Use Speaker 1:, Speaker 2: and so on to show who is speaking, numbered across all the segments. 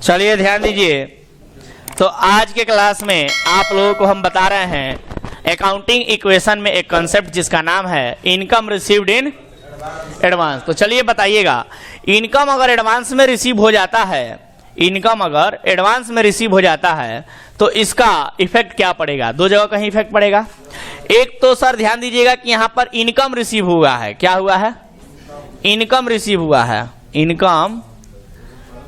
Speaker 1: चलिए ध्यान दीजिए। तो आज के क्लास में आप लोगों को हम बता रहे हैं अकाउंटिंग इक्वेशन में एक कॉन्सेप्ट जिसका नाम है इनकम रिसीव्ड इन एडवांस। तो चलिए बताइएगा, इनकम अगर एडवांस में रिसीव हो जाता है, इनकम अगर एडवांस में रिसीव हो जाता है तो इसका इफेक्ट क्या पड़ेगा? दो जगह कहीं इफेक्ट पड़ेगा। एक तो सर ध्यान दीजिएगा कि यहां पर इनकम रिसीव हुआ है। क्या हुआ है? इनकम रिसीव हुआ है, इनकम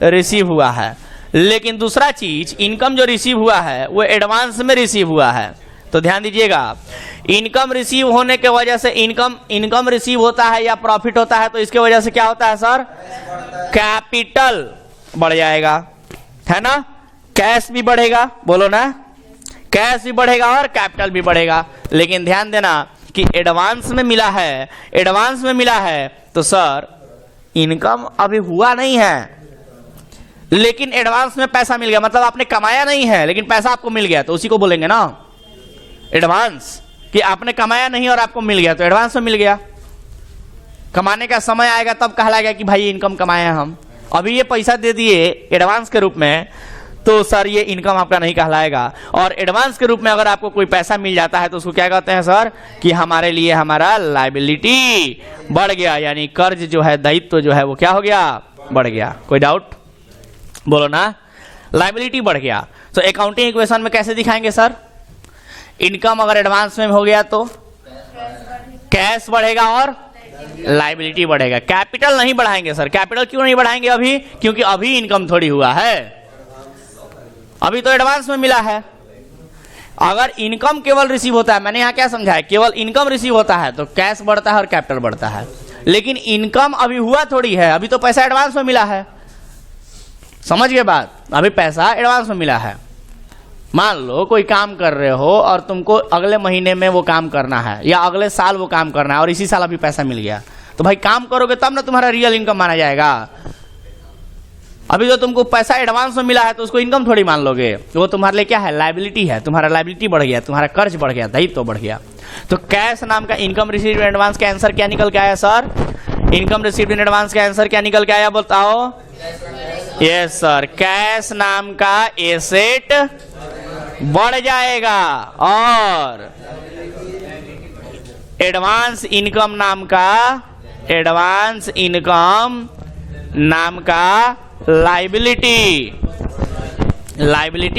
Speaker 1: रिसीव हुआ है। लेकिन दूसरा चीज, इनकम जो रिसीव हुआ है वो एडवांस में रिसीव हुआ है। तो ध्यान दीजिएगा, इनकम रिसीव होने के वजह से इनकम रिसीव होता है या प्रॉफिट होता है तो इसके वजह से क्या होता है सर? कैपिटल बढ़ जाएगा, है ना? कैश भी बढ़ेगा, बोलो ना, कैश भी बढ़ेगा और कैपिटल भी बढ़ेगा। लेकिन ध्यान देना कि एडवांस में मिला है, एडवांस में मिला है तो सर इनकम अभी हुआ नहीं है लेकिन एडवांस में पैसा मिल गया, मतलब आपने कमाया नहीं है लेकिन पैसा आपको मिल गया, तो उसी को बोलेंगे ना एडवांस। कि आपने कमाया नहीं और आपको मिल गया तो एडवांस में मिल गया। कमाने का समय आएगा तब कहलाएगा कि भाई इनकम कमाया हम। अभी ये पैसा दे दिए एडवांस के रूप में तो सर ये इनकम आपका नहीं कहलाएगा। और एडवांस के रूप में अगर आपको कोई पैसा मिल जाता है तो उसको क्या कहते हैं सर? कि हमारे लिए हमारा लायबिलिटी बढ़ गया, यानी कर्ज जो है, दायित्व जो है वो क्या हो गया? बढ़ गया। कोई डाउट? बोलो ना, लायबिलिटी बढ़ गया। तो अकाउंटिंग इक्वेशन में कैसे दिखाएंगे सर? इनकम अगर एडवांस में हो गया तो कैश बढ़ेगा और लायबिलिटी बढ़ेगा। कैपिटल नहीं बढ़ाएंगे सर। कैपिटल क्यों नहीं बढ़ाएंगे अभी? क्योंकि अभी इनकम थोड़ी हुआ है, अभी तो एडवांस में मिला है। अगर इनकम केवल रिसीव होता है, मैंने यहां क्या समझा है, केवल इनकम रिसीव होता है तो कैश बढ़ता है और कैपिटल बढ़ता है। लेकिन इनकम अभी हुआ थोड़ी है, अभी तो पैसा एडवांस में मिला है। समझ गए बात? अभी पैसा एडवांस में मिला है। मान लो कोई काम कर रहे हो और तुमको अगले महीने में वो काम करना है या अगले साल वो काम करना है और इसी साल अभी पैसा मिल गया, तो भाई काम करोगे तब ना तुम्हारा रियल इनकम माना जाएगा। अभी जो तुमको पैसा एडवांस में मिला है तो उसको इनकम थोड़ी मान लोगे, वो तुम्हारे लिए क्या है? लायबिलिटी है। तुम्हारा लायबिलिटी बढ़ गया, तुम्हारा कर्ज बढ़ गया, दायित्व बढ़ गया। तो कैश नाम का इनकम रिसीव्ड इन एडवांस का आंसर क्या निकल के आया sir? Income received in advance का आंसर क्या निकल के आया बताओ? यस सर, कैश नाम का एसेट बढ़ जाएगा और एडवांस इनकम नाम का लायबिलिटी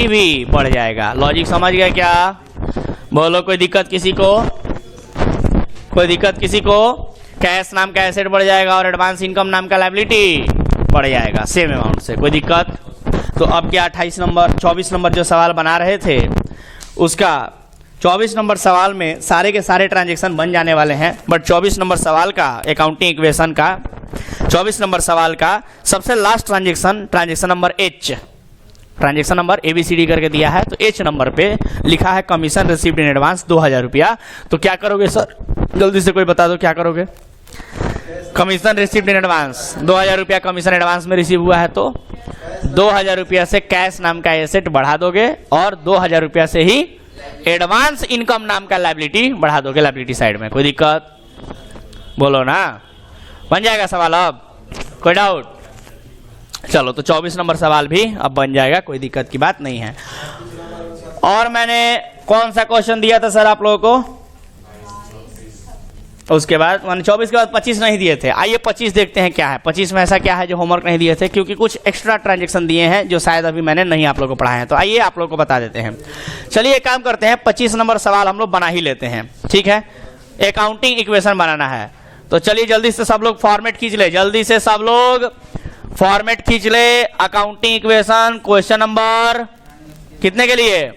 Speaker 1: भी बढ़ जाएगा। लॉजिक समझ गया क्या? बोलो, कोई दिक्कत किसी को? कोई दिक्कत किसी को? कैश नाम का एसेट बढ़ जाएगा और एडवांस इनकम नाम का लायबिलिटी बढ़ जाएगा सेम अमाउंट से। कोई दिक्कत? तो अब क्या 24 नंबर जो सवाल बना रहे थे उसका 24 नंबर सवाल में सारे के सारे ट्रांजैक्शन बन जाने वाले हैं। बट 24 नंबर सवाल का अकाउंटिंग इक्वेशन का 24 नंबर सवाल का सबसे last transaction number H, transaction number ABCD करके दिया है। तो H नंबर पे लिखा है कमीशन रिसीव्ड इन एडवांस 2000 रुपया। तो क्या करोगे सर? जल्दी से कोई बता दो क्या करोगे? कमीशन रिसीव्ड इन एडवांस 2000 रुपया कमीशन एडवांस में रिसीव हुआ है तो 2000 रुपया से कैश नाम का एसेट बढ़ा दोगे और 2000 रुपया से ही एडवांस इनकम नाम का लायबिलिटी बढ़ा दोगे लायबिलिटी साइड में। कोई दिक्कत? बोलो ना, बन जाएगा सवाल अब? कोई डाउट? चलो, तो 24 नंबर सवाल भी अब बन जाएगा, कोई दिक्कत की बात नहीं है। और मैंने कौन सा क्वेश्चन दिया था सर आप लोगों को? उसके बाद मैंने 24 के बाद 25 नहीं दिए थे। आइए 25 देखते हैं क्या है। 25 में ऐसा क्या है जो होमवर्क नहीं दिए थे, क्योंकि कुछ एक्स्ट्रा ट्रांजैक्शन दिए हैं जो शायद अभी मैंने नहीं आप लोगों को पढ़ाए हैं। तो आइए आप लोगों को बता देते हैं। चलिए एक काम करते हैं, 25 नंबर सवाल हम लोग बना ही लेते हैं, ठीक है? अकाउंटिंग इक्वेशन बनाना है। तो चलिए जल्दी से सब लोग फॉर्मेट खींच ले, जल्दी से सब लोग फॉर्मेट खींच ले। अकाउंटिंग इक्वेशन क्वेश्चन नंबर कितने के लिए?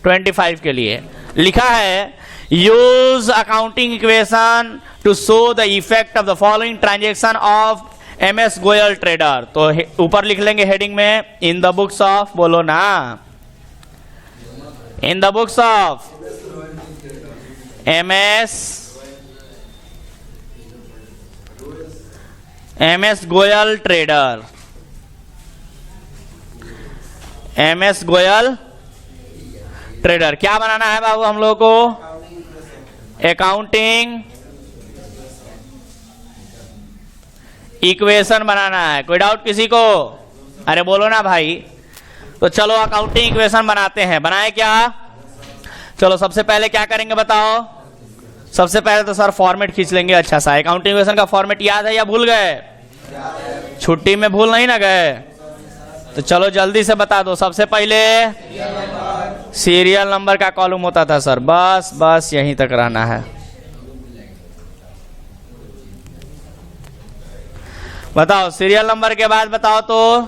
Speaker 1: 25 के लिए। लिखा है use accounting equation to show the effect of the following transaction of MS Goyal trader। तो ऊपर लिख लेंगे हेडिंग में in the books of, बोलो ना, in the books of MS Goyal trader, MS Goyal trader. क्या बनाना है बाबू हम लोगों को? अकाउंटिंग इक्वेशन बनाना है। कोई डाउट किसी को? अरे बोलो ना भाई। तो चलो अकाउंटिंग इक्वेशन बनाते हैं। बनाए क्या? चलो सबसे पहले क्या करेंगे बताओ। सबसे पहले तो सर फॉर्मेट खींच लेंगे अच्छा सा। अकाउंटिंग इक्वेशन का फॉर्मेट याद है या भूल गए? छुट्टी में भूल नहीं ना गए? तो चलो जल्दी से बता दो। सबसे पहले सीरियल नंबर का कॉलम होता था सर, बस बस यहीं तक रहना है। बताओ सीरियल नंबर के बाद बताओ तो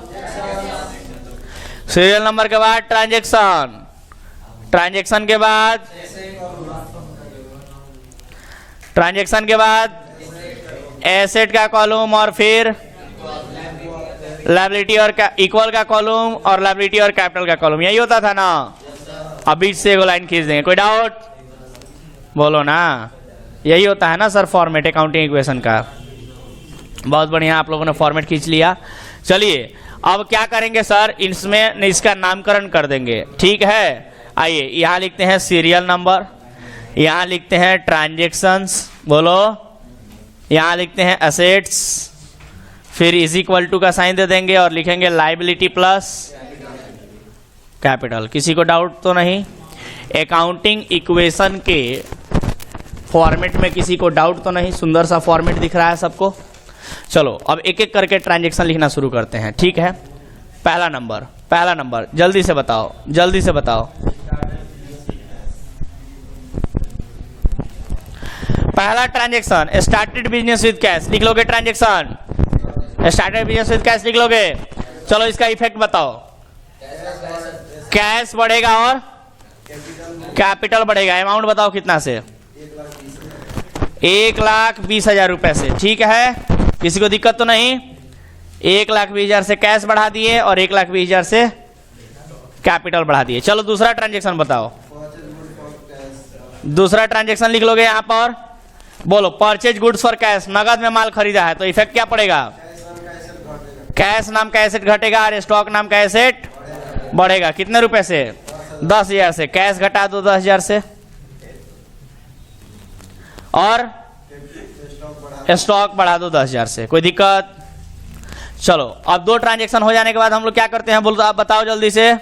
Speaker 1: सीरियल नंबर के बाद ट्रांजैक्शन, ट्रांजैक्शन के बाद एसेट का कॉलम और फिर लायबिलिटी और इक्वल का कॉलम और लायबिलिटी और कैपिटल का कॉलम। यही होता था ना। अब बीच से एक लाइन खींच देंगे। कोई डाउट? बोलो ना। यही होता है ना सर फॉर्मेट अकाउंटिंग इक्वेशन का। बहुत बढ़िया, आप लोगों ने फॉर्मेट खींच लिया। चलिए अब क्या करेंगे सर, इसमें इसका नामकरण कर देंगे। ठीक है, आइए यहाँ लिखते हैं सीरियल नंबर, यहाँ लिखते हैं ट्रांजैक्शंस, बोलो, यहाँ लिखते हैं एसेट्स, फिर इज इक्वल टू का साइन दे देंगे और लिखेंगे लायबिलिटी प्लस कैपिटल। किसी को डाउट तो नहीं? अकाउंटिंग इक्वेशन के फॉर्मेट में किसी को डाउट तो नहीं? सुंदर सा फॉर्मेट दिख रहा है सबको। चलो अब एक एक करके ट्रांजैक्शन लिखना शुरू करते हैं। ठीक है, पहला नंबर जल्दी से बताओ, जल्दी से बताओ। पहला transaction started business with cash, लिख लोगे? Transaction started business with cash लिख लोगे? चलो इसका इफेक्ट बताओ। कैश बढ़ेगा और कैपिटल बढ़ेगा। अमाउंट बताओ कितना से? 1,20,000 रुपए से। ठीक है, किसी को दिक्कत तो नहीं? 1,20,000 से कैश बढ़ा दिए और 1,20,000 से कैपिटल बढ़ा दिए। चलो दूसरा ट्रांजैक्शन बताओ। दूसरा ट्रांजैक्शन लिख लोगे यहाँ पर? बोलो, परचेज गुड्स फॉर कैश, नगद में माल खरीदा है तो इफेक्ट क्या पड़ेगा? कैश नाम का एसेट घटेगा और स्टॉक नाम का एसेट बढ़ेगा। कितने रुपए से? 10,000 से। कैश घटा दो 10,000 से और स्टॉक बढ़ा दो 10,000 से। कोई दिक्कत? चलो अब दो ट्रांजैक्शन हो जाने के बाद हम लोग क्या करते हैं, बोलो आप बताओ जल्दी से।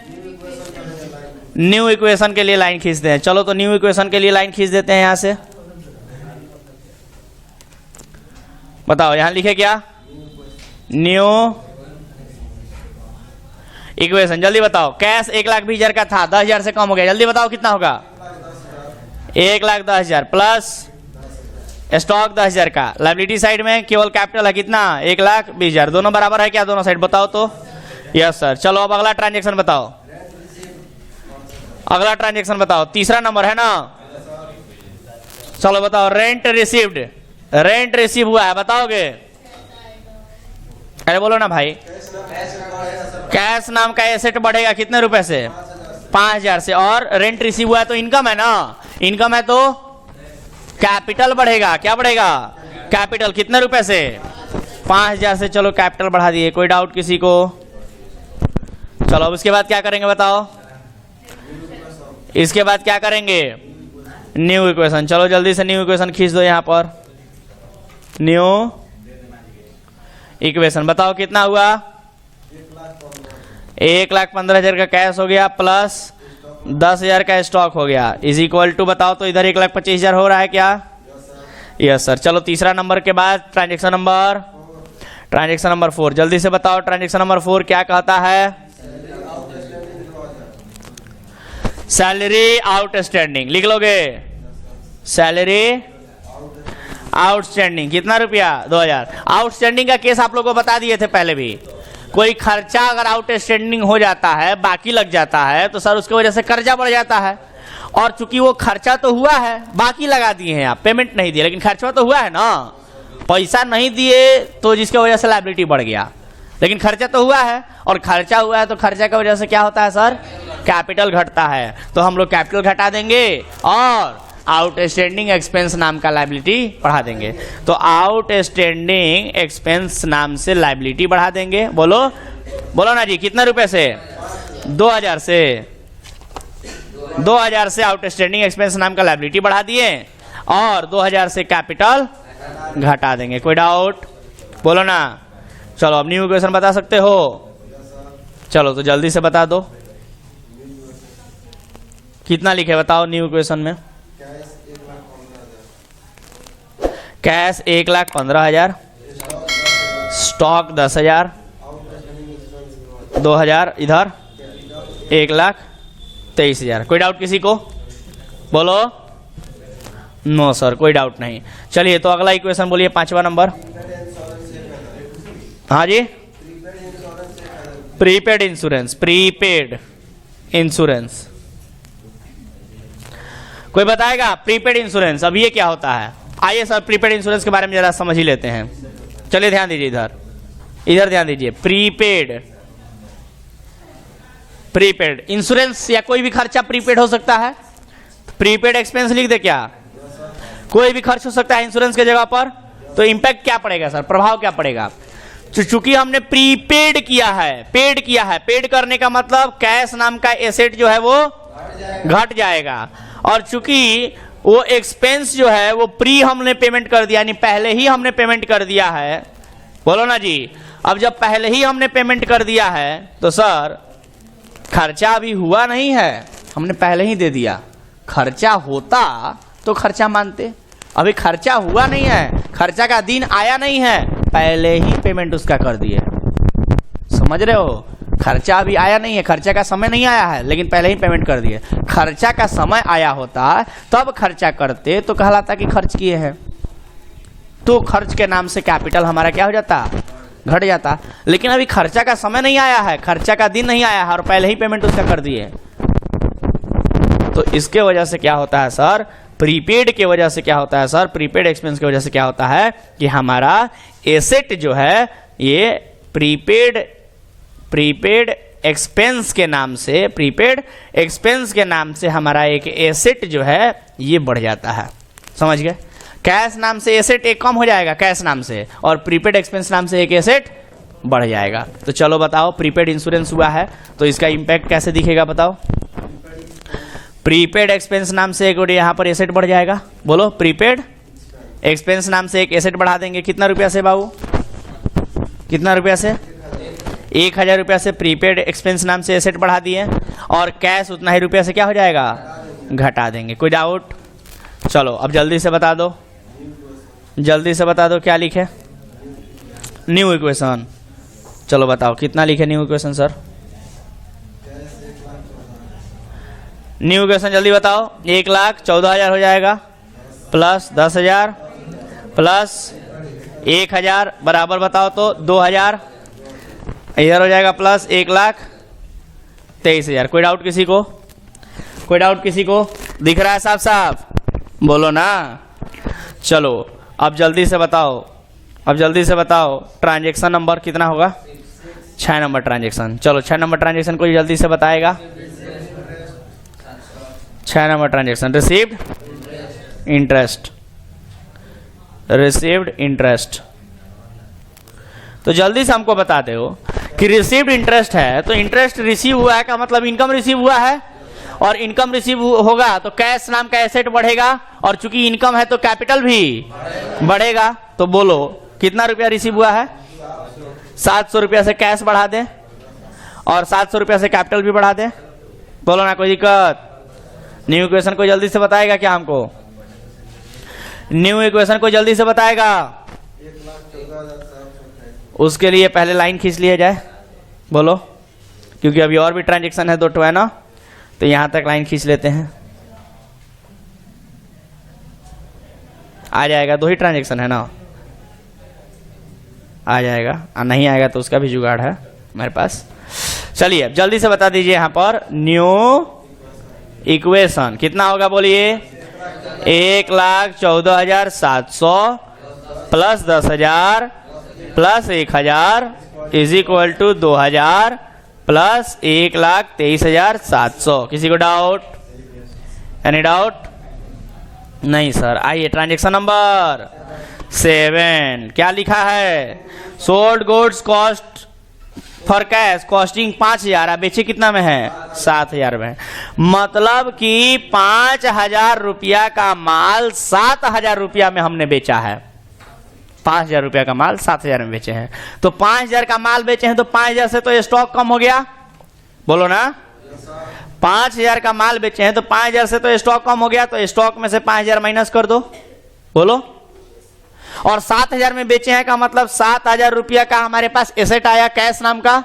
Speaker 1: न्यू इक्वेशन के लिए लाइन खींचते हैं। चलो तो न्यू इक्वेशन के लिए लाइन खींच देते हैं। यहां से बताओ, यहां लिखे क्या? New equation. जल्दी बताओ। कैश 1,20,000 का था, 10,000 से कम हो गया। जल्दी बताओ कितना होगा? 1,10,000 प्लस स्टॉक 10,000 का। लायबिलिटी साइड में केवल कैपिटल है कितना? 1,20,000। दोनों बराबर है क्या? दोनों साइड बताओ तो। Yes sir. चलो अब अगला ट्रांजैक्शन बताओ। अगला ट्रांजैक्शन बताओ। तीसरा नंबर है ना? चलो बताओ। रेंट रिसीव्ड, रेंट रिसीव हुआ है, बताओगे? अरे बोलो ना भाई। कैश नाम का एसेट बढ़ेगा कितने रुपए से? 5,000 से। और रेंट रिसीव हुआ है तो इनकम है ना? इनकम है तो कैपिटल बढ़ेगा। क्या बढ़ेगा? कैपिटल। कितने रुपए से? 5,000 से। चलो कैपिटल बढ़ा दिए। कोई डाउट किसी को? चलो अब उसके बाद क्या करेंगे बताओ। इसके बाद क्या करेंगे? New equation. चलो जल्दी से न्यू इक्वेशन खींच दो यहाँ पर। न्यू इक्वेशन बताओ कितना हुआ? 1,15,000 का कैश हो गया प्लस 10,000 का स्टॉक हो गया। इज इक्वल टू बताओ तो इधर 1,25,000 हो रहा है क्या? Yes sir. चलो तीसरा नंबर के बाद ट्रांजैक्शन नंबर 4। जल्दी से बताओ ट्रांजैक्शन नंबर 4 क्या कहता है? Salary outstanding. लिख लोगे? सैलरी आउटस्टैंडिंग कितना रुपया? 2,000। आउटस्टैंडिंग का केस आप लोगों को बता दिए थे पहले भी। कोई खर्चा अगर आउटस्टैंडिंग हो जाता है, बाकी लग जाता है, तो सर उसकी वजह से कर्जा बढ़ जाता है। और चूंकि वो खर्चा तो हुआ है, बाकी लगा दिए हैं आप, पेमेंट नहीं दिए, लेकिन खर्चा तो हुआ है ना। पैसा नहीं दिए तो जिसकी वजह से लायबिलिटी बढ़ गया, लेकिन खर्चा तो हुआ है। और खर्चा हुआ है तो खर्चा की वजह से क्या होता है सर? कैपिटल घटता है। तो हम लोग कैपिटल घटा देंगे और आउटस्टैंडिंग एक्सपेंस नाम का लायबिलिटी बढ़ा देंगे। तो आउटस्टैंडिंग एक्सपेंस नाम से लायबिलिटी बढ़ा देंगे। बोलो, बोलो ना जी। कितने रुपए से? 2,000 से। 2,000 से आउटस्टैंडिंग एक्सपेंस नाम का लायबिलिटी बढ़ा दिए और 2,000 से कैपिटल घटा देंगे। कोई डाउट? बोलो ना। चलो अब न्यू इक्वेशन बता सकते हो? चलो तो जल्दी से बता दो कितना लिखे, बताओ न्यू इक्वेशन में। कैश 1,15,000, स्टॉक 10,000, 2,000, इधर 1,23,000। कोई डाउट किसी को? बोलो। नो सर, कोई डाउट नहीं। चलिए तो अगला इक्वेशन बोलिए, 5वां नंबर। हाँ जी, प्रीपेड इंश्योरेंस, प्रीपेड इंश्योरेंस। कोई बताएगा प्रीपेड इंश्योरेंस अब ये क्या होता है? आइए सर प्रीपेड इंश्योरेंस के बारे में जरा समझ ही लेते हैं। चलिए ध्यान दीजिए, इधर ध्यान दीजिए। प्रीपेड इंश्योरेंस या कोई भी खर्चा प्रीपेड हो सकता है। प्रीपेड एक्सपेंस लिख दे क्या? कोई भी खर्च हो सकता है इंश्योरेंस के जगह पर। तो इंपैक्ट क्या पड़ेगा सर, प्रभाव क्या पड़ेगा? चूंकि हमने प्रीपेड किया है, पेड करने का मतलब कैश नाम का एसेट जो है वो घट जाएगा। और चूंकि वो एक्सपेंस जो है वो प्री हमने पेमेंट कर दिया, यानी पहले ही हमने पेमेंट कर दिया है। बोलो ना जी। अब जब पहले ही हमने पेमेंट कर दिया है तो सर खर्चा अभी हुआ नहीं है, हमने पहले ही दे दिया। खर्चा होता तो खर्चा मानते, अभी खर्चा हुआ नहीं है, खर्चा का दिन आया नहीं है, पहले ही पेमेंट उसका कर दिए। समझ रहे हो? खर्चा अभी आया नहीं है, खर्चा का समय नहीं आया है, लेकिन पहले ही पेमेंट कर दिए। खर्चा का समय आया होता तब खर्चा करते तो कहलाता कि खर्च किए हैं, तो खर्च के नाम से कैपिटल हमारा क्या हो जाता? घट जाता। लेकिन अभी खर्चा का समय नहीं आया है, खर्चा का दिन नहीं आया है और पहले ही पेमेंट उसका कर दिए। तो इसके वजह से क्या होता है सर? प्रीपेड के वजह से क्या होता है सर? प्रीपेड एक्सपेंस की वजह से क्या होता है कि हमारा एसेट जो है ये प्रीपेड एक्सपेंस के नाम से हमारा एक एसेट जो है ये बढ़ जाता है। समझ गए? कैश नाम से एसेट एक कम हो जाएगा कैश नाम से, और प्रीपेड एक्सपेंस नाम से एक एसेट बढ़ जाएगा। तो चलो बताओ, प्रीपेड इंश्योरेंस हुआ है तो इसका इंपैक्ट कैसे दिखेगा बताओ? प्रीपेड एक्सपेंस नाम से एक यहाँ पर एसेट बढ़ जाएगा। बोलो, प्रीपेड एक्सपेंस नाम से एक एसेट बढ़ा देंगे। कितना रुपया से बाबू? कितना रुपया से? 1,000 रुपया से प्रीपेड एक्सपेंस नाम से एसेट बढ़ा दिए, और कैश उतना ही रुपया से क्या हो जाएगा? घटा देंगे। कोई डाउट? चलो अब जल्दी से बता दो, क्या लिखे? New equation. चलो बताओ कितना लिखे new equation sir? New equation जल्दी बताओ। 1,14,000 हो जाएगा, प्लस 10,000 प्लस 1,000 बराबर बताओ तो 2,000, इधर हो जाएगा प्लस 1,23,000। कोई डाउट किसी को? दिख रहा है साफ साफ? बोलो ना। चलो अब जल्दी से बताओ, ट्रांजैक्शन नंबर कितना होगा? 6 नंबर ट्रांजैक्शन। चलो 6 नंबर ट्रांजैक्शन कोई जल्दी से बताएगा? 6 नंबर ट्रांजैक्शन, रिसीव्ड इंटरेस्ट। तो जल्दी से हमको बता दो कि रिसीव्ड इंटरेस्ट है तो इंटरेस्ट रिसीव हुआ है का मतलब इनकम रिसीव हुआ है, और इनकम रिसीव होगा तो कैश नाम का एसेट बढ़ेगा, और चूंकि इनकम है तो कैपिटल भी बढ़ेगा। तो बोलो कितना रुपया रिसीव हुआ है? 700 रुपया से कैश बढ़ा दें और 700 रुपया से कैपिटल भी बढ़ा दें। बोलो ना, कोई दिक्कत? न्यू इक्वेशन को जल्दी से बताएगा क्या हमको? उसके लिए पहले लाइन खींच लिया जाए। बोलो, क्योंकि अभी और भी ट्रांजैक्शन है, 2 है ना, तो यहां तक लाइन खींच लेते हैं। आ जाएगा, 2 ही ट्रांजैक्शन है ना, आ जाएगा। नहीं आएगा तो उसका भी जुगाड़ है मेरे पास। चलिए अब जल्दी से बता दीजिए यहाँ पर न्यू इक्वेशन कितना होगा? बोलिए। 1,14,700 plus 10,000 plus 1,000 is equal to 2,000 plus 1,23,700। किसी को डाउट? Any doubt? नहीं सर। आइए ट्रांजैक्शन नंबर 7 क्या लिखा है? Sold goods cost for cash costing 5,000, बेचे कितना में है? 7,000 में। मतलब कि 5,000 रुपया का माल 7,000 रुपया में हमने बेचा है। 5,000 रुपया का माल 7,000 में बेचे हैं। तो 5,000 का माल बेचे हैं तो 5,000 से तो स्टॉक कम हो गया, बोलो ना। 5000 का माल बेचे हैं तो 5000 से तो स्टॉक कम हो गया, तो स्टॉक में से 5000 माइनस कर दो, बोलो। और 7000 में बेचे हैं का मतलब 7000 रुपया का हमारे पास एसेट आया कैश नाम का,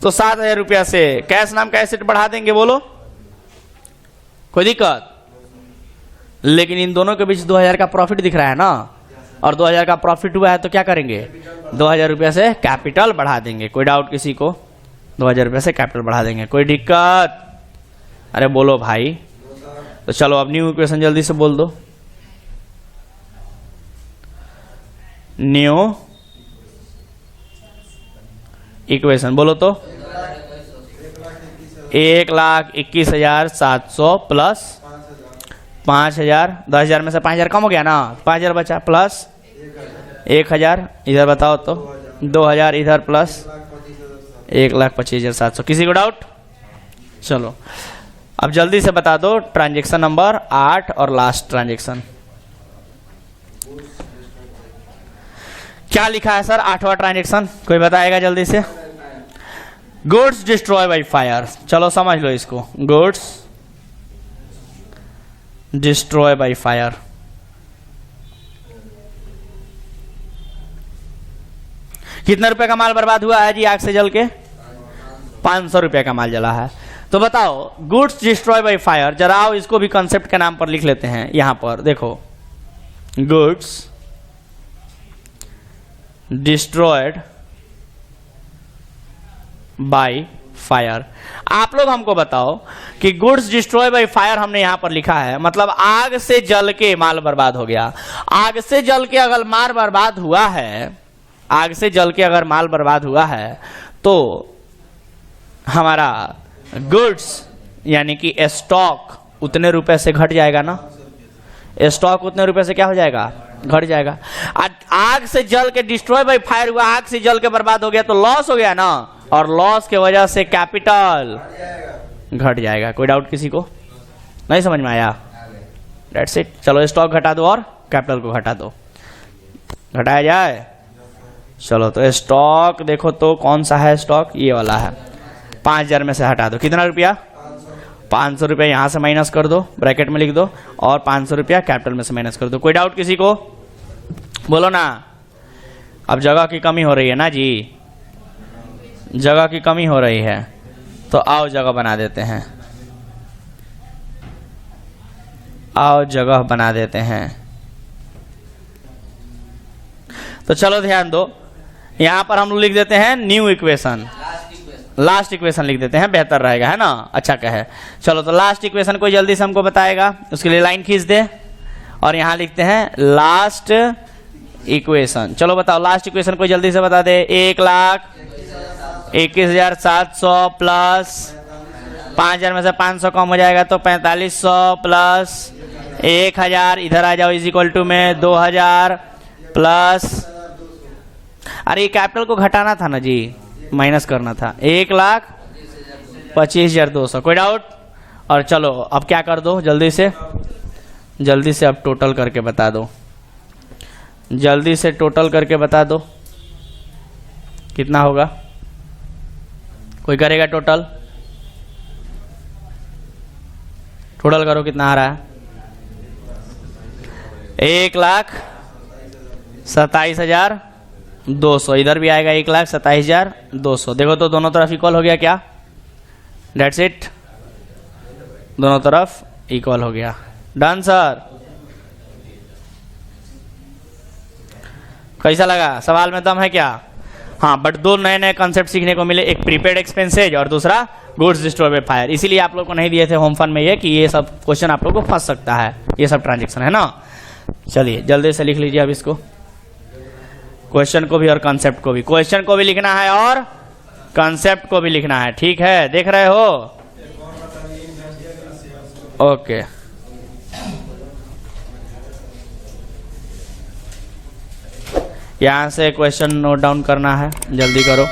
Speaker 1: तो 7000 रुपया से कैश नाम का एसेट बढ़ा देंगे, बोलो। कोई दिक्कत? लेकिन इन दोनों के बीच 2000 का प्रॉफिट दिख रहा है ना, और 2000 का प्रॉफिट हुआ है तो क्या करेंगे, 2000 रुपया से कैपिटल बढ़ा देंगे। कोई डाउट किसी को? 2000 रुपया से कैपिटल बढ़ा देंगे। कोई दिक्कत? अरे बोलो भाई। तो चलो अब न्यू इक्वेशन जल्दी से बोल दो। न्यू इक्वेशन बोलो तो। 1,21,700 प्लस 5,000, 10,000 में से 5,000 कम हो गया ना, 5,000 बचा, प्लस 1,000 इधर बताओ तो, 2,000 इधर प्लस 1,25,700। किसी को डाउट? चलो अब जल्दी से बता दो ट्रांजैक्शन नंबर 8 और लास्ट ट्रांजैक्शन क्या लिखा है सर। 8वां ट्रांजैक्शन कोई बताएगा जल्दी से? Goods destroy by fire. चलो समझ लो इसको, गुड्स डिस्ट्रॉय बाय फायर। कितने रुपए का माल बर्बाद हुआ है जी आग से जल के? 500 रुपए का माल जला है। तो बताओ गुड्स डिस्ट्रॉय बाय फायर, जरा आओ इसको भी कंसेप्ट के नाम पर लिख लेते हैं। यहां पर देखो, गुड्स डिस्ट्रॉयड बाय फायर। आप लोग हमको बताओ कि गुड्स डिस्ट्रॉय बाय फायर हमने यहां पर लिखा है, मतलब आग से जल के माल बर्बाद हो गया। आग से जल के अगर माल बर्बाद हुआ है, आग से जल के अगर माल बर्बाद हुआ है तो हमारा गुड्स यानी कि स्टॉक उतने रुपए से घट जाएगा ना। स्टॉक उतने रुपए से क्या हो जाएगा? घट जाएगा। आग से जल के डिस्ट्रॉय बाय फायर हुआ, आग से जल के बर्बाद हो गया तो लॉस हो गया ना, और लॉस के वजह से कैपिटल घट जाएगा। कोई डाउट किसी को? नहीं समझ में आया? That's it. चलो स्टॉक घटा दो और कैपिटल को घटा दो। घटाया जाए? चलो तो स्टॉक देखो तो कौन सा है स्टॉक? ये वाला है। 5,000 में से हटा दो, कितना रुपया? 500 रुपया यहां से माइनस कर दो, ब्रैकेट में लिख दो, और 500 रुपया कैपिटल में से माइनस कर दो। कोई डाउट किसी को? बोलो ना। अब जगह की कमी हो रही है ना जी, जगह की कमी हो रही है, तो आओ जगह बना देते हैं। आओ जगह बना देते हैं। तो चलो ध्यान दो, यहां पर हम लोग लिख देते हैं न्यू इक्वेशन, लास्ट इक्वेशन लिख देते हैं, बेहतर रहेगा, है ना। अच्छा कहे। चलो तो लास्ट इक्वेशन कोई जल्दी से हमको बताएगा, उसके लिए लाइन खींच दे, और यहां लिखते हैं लास्ट इक्वेशन। चलो बताओ लास्ट इक्वेशन कोई जल्दी से बता दे। 1,21,700 प्लस 5,000 में से 500 कम हो जाएगा तो 4,500 प्लस 1,000 इधर आ जाओ, इज इक्वल टू में 2,000 प्लस, अरे कैपिटल को घटाना था ना जी, माइनस करना था, 1,25,200। कोई डाउट? और चलो अब क्या कर दो, जल्दी से अब टोटल करके बता दो, जल्दी से टोटल करके बता दो कितना होगा। कोई करेगा टोटल? टोटल करो कितना आ रहा है? 1,27,200। इधर भी आएगा 1,27,200। देखो तो दोनों तरफ इक्वल हो गया क्या? डेट्स इट, दोनों तरफ इक्वल हो गया। Done sir. कैसा लगा? सवाल में दम है क्या? हाँ, बट दो नए नए कॉन्सेप्ट सीखने को मिले, एक प्रीपेड एक्सपेंसेज और दूसरा गुड्स डिस्ट्रॉय बाय फायर। इसीलिए आप लोग को नहीं दिए थे होम फन में ये कि ये सब क्वेश्चन आप लोग को फंस सकता है, ये सब ट्रांजेक्शन है ना। चलिए जल्दी से लिख लीजिए अब इसको, क्वेश्चन को भी और कॉन्सेप्ट को भी। क्वेश्चन को भी लिखना है और कॉन्सेप्ट को भी लिखना है, ठीक है? देख रहे हो? ओके। यहां से क्वेश्चन नोट डाउन करना है, जल्दी करो।